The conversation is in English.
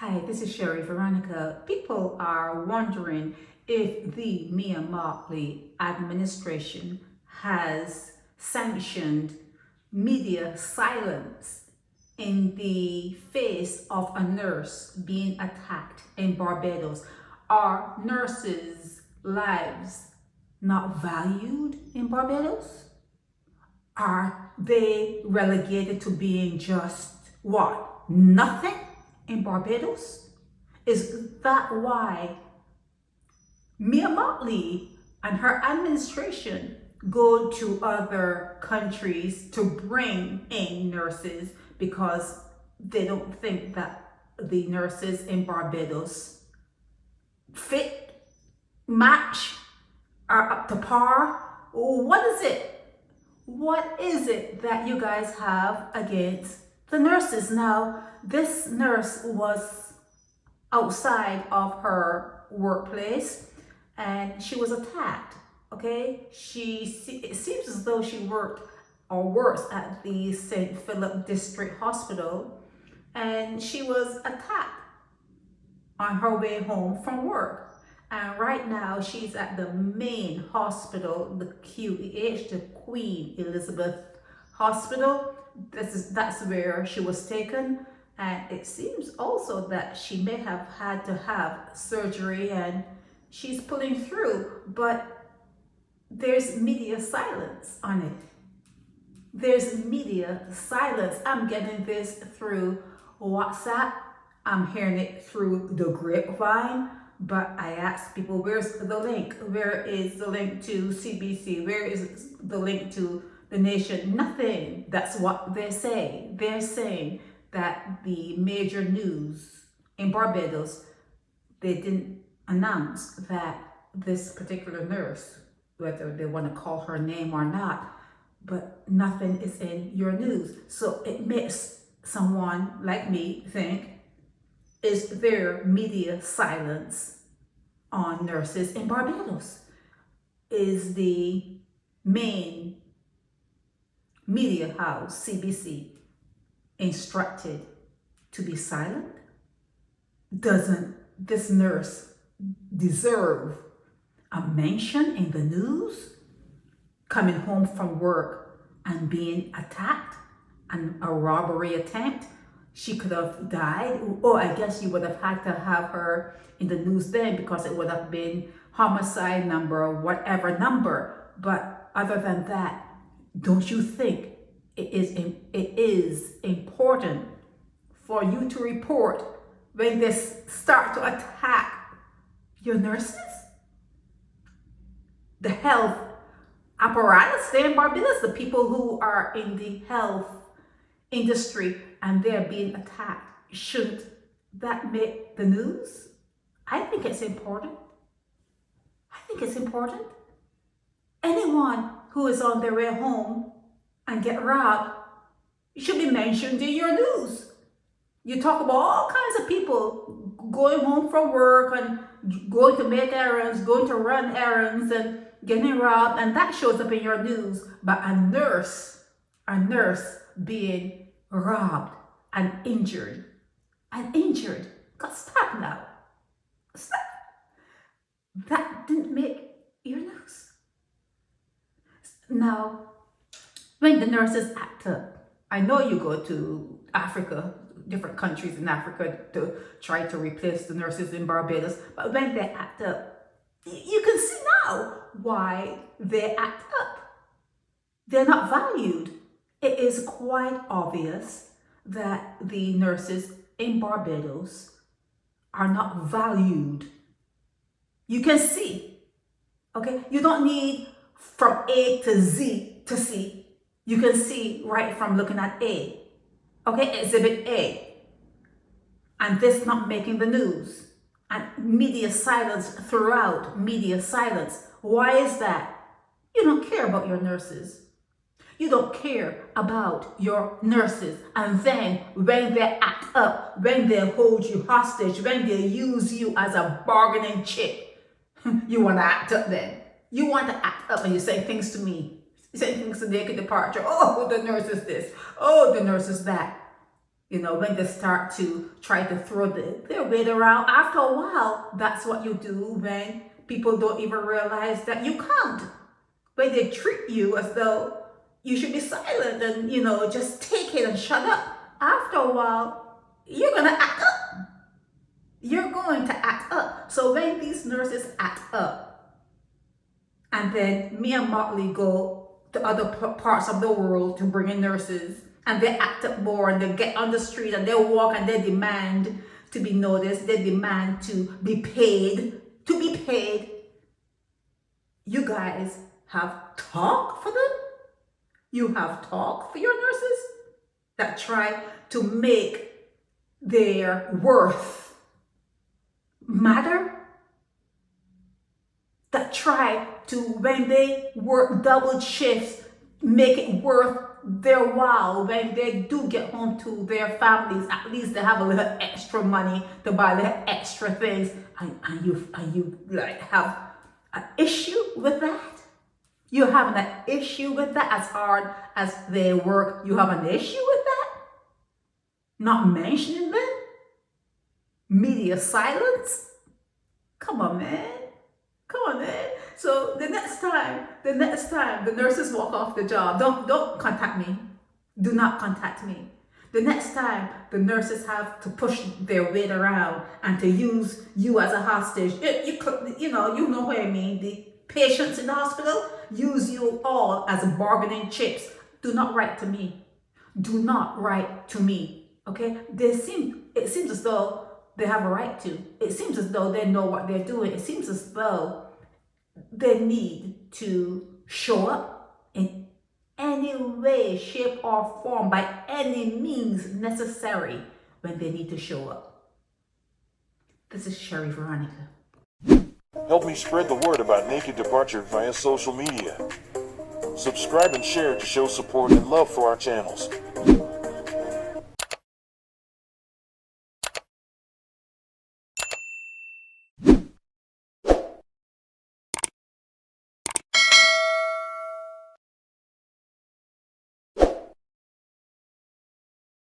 Hi, this is Sherry Veronica. People are wondering if the Mia Mottley administration has sanctioned media silence in the face of a nurse being attacked in Barbados. Are nurses' lives not valued in Barbados? Are they relegated to being just what? Nothing in Barbados? Is that why Mia Mottley and her administration go to other countries to bring in nurses because they don't think that the nurses in Barbados fit, match, are up to par? What is it? What is it that you guys have against the nurses? Now, this nurse was outside of her workplace and she was attacked. Okay, it seems as though she worked or works at the St. Philip District Hospital, and she was attacked on her way home from work. And right now she's at the main hospital, the QEH, the Queen Elizabeth Hospital. That's where she was taken. And it seems also that she may have had to have surgery and she's pulling through, but there's media silence on it. There's media silence. I'm getting this through WhatsApp. I'm hearing it through the grapevine. But I asked people, where's the link? Where is the link to CBC? Where is the link to The Nation? Nothing. That's what they say. They're saying that the major news in Barbados, they didn't announce that this particular nurse, whether they want to call her name or not, but nothing is in your news. So it makes someone like me think, is there media silence on nurses in Barbados? Is the main media house, CBC, instructed to be silent? Doesn't this nurse deserve a mention in the news? Coming home from work and being attacked and a robbery attempt? She could have died. Or I guess you would have had to have her in the news then because it would have been homicide number or whatever number. But other than that, don't you think it is important for you to report when they start to attack your nurses? The health apparatus there in Barbados, the people who are in the health industry, and they're being attacked. Shouldn't that make the news? I think it's important. I think it's important. Anyone who is on their way home and get robbed should be mentioned in your news. You talk about all kinds of people going home from work and going to make errands, going to run errands and getting robbed, and that shows up in your news. But a nurse being robbed and injured. God, stop now. Stop. That didn't make your news. Now, when the nurses act up, I know you go to Africa, different countries in Africa to try to replace the nurses in Barbados, but when they act up, you can see now why they act up. They're not valued. It is quite obvious that the nurses in Barbados are not valued. You can see, okay? You don't need from A to Z to see. You can see right from looking at A, okay? Exhibit A. And this not making the news. And media silence throughout, media silence. Why is that? You don't care about your nurses. You don't care about your nurses. And then when they act up, when they hold you hostage, when they use you as a bargaining chip, you want to act up then. You want to act up and you say things to me. You say things to Naked Departure. Oh, the nurse is this. Oh, the nurse is that. When they start to try to throw their weight around, after a while, that's what you do when people don't even realize that you can't. When they treat you as though you should be silent and, just take it and shut up. After a while, you're going to act up. You're going to act up. So when these nurses act up, and then me and Motley go to other parts of the world to bring in nurses, and they act up more, and they get on the street and they walk and they demand to be noticed, they demand to be paid, You guys have talk for them? You have talk for your nurses that try to make their worth matter? That try to, when they work double shifts, make it worth their while. When they do get home to their families, at least they have a little extra money to buy little extra things. And you like have an issue with that? You have an issue with that? As hard as they work, you have an issue with that? Not mentioning them? Media silence? Come on, man. So the next time the nurses walk off the job, don't contact me. Do not contact me. The next time the nurses have to push their weight around and to use you as a hostage, you know what I mean. The patients in the hospital use you all as bargaining chips. Do not write to me. Do not write to me. Okay? It seems as though they have a right to. It seems as though they know what they're doing. It seems as though they need to show up in any way, shape, or form, by any means necessary when they need to show up. This is Sherry Veronica. Help me spread the word about Naked Departure via social media. Subscribe and share to show support and love for our channels.